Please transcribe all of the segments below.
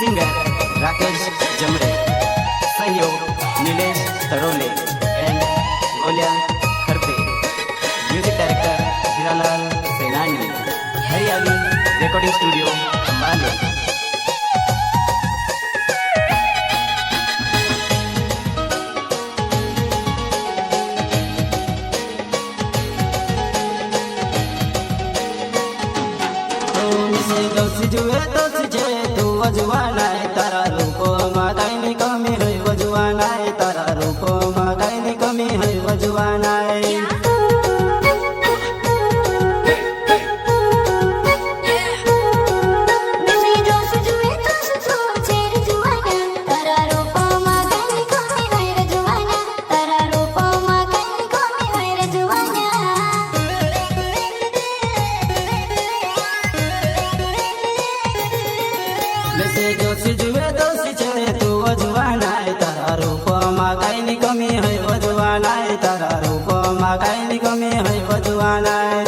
Singer Rakesh जमरे, सहयोग Nilesh तरोले and गोलिया खरते, music director Hiralal सेनानी, हरियाली रिकॉर्डिंग स्टूडियो अंबाला। जुए तो जे तू वजवाना है तारा रूपो में काई कमी है वजवाना है तारा रूपो में काई कमी है वजवाना है जोशी जुए दोषी छे तू वजवाना है तारा रूप में काई कमी है वजवाना है तारा रूप में काई कमी है वजवाना है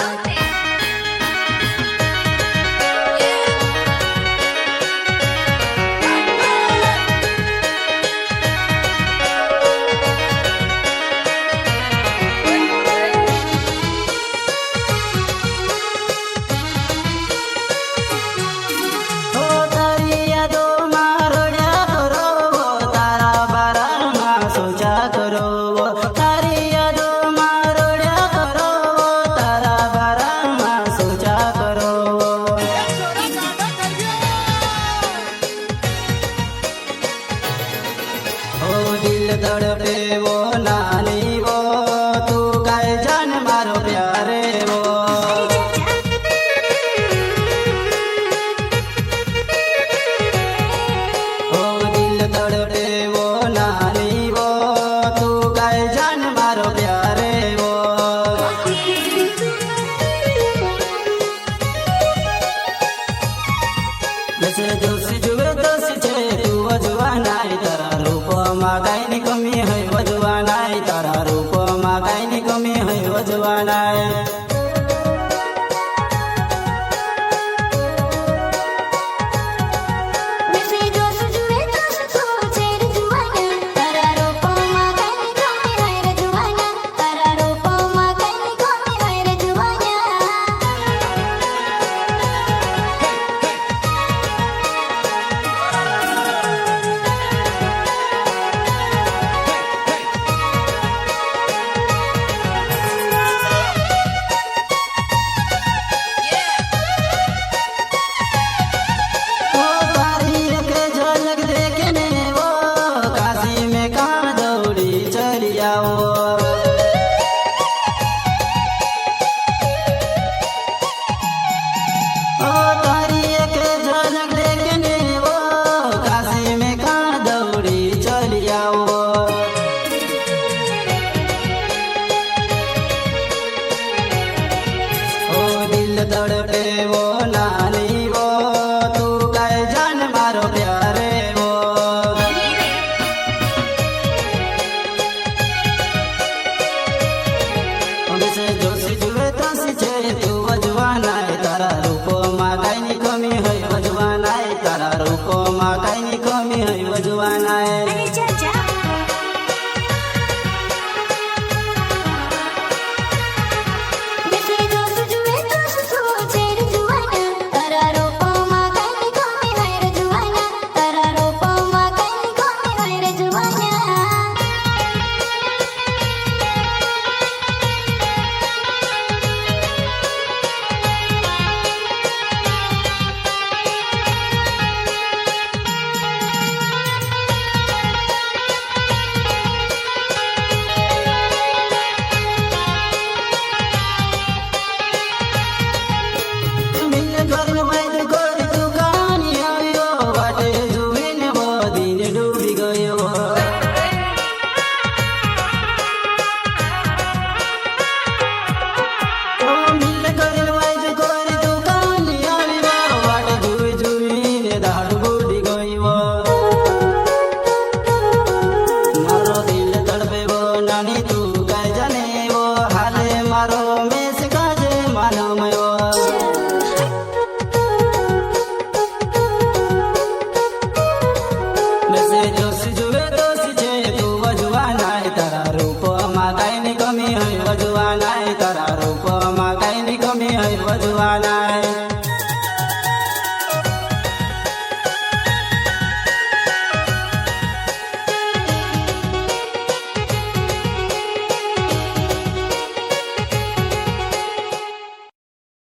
दिल तड़पे वो नानी वो तू काहे जान मारो प्यारे वो ओ दिल तड़पे वो नानी वो तू काहे जान मारो प्यारे वो वैसे दोषी जुए दोषी छे तू वजवाना है तारा रूप में काई कमी है वजवाना है तारा रूप में काई कमी है वजवाना है।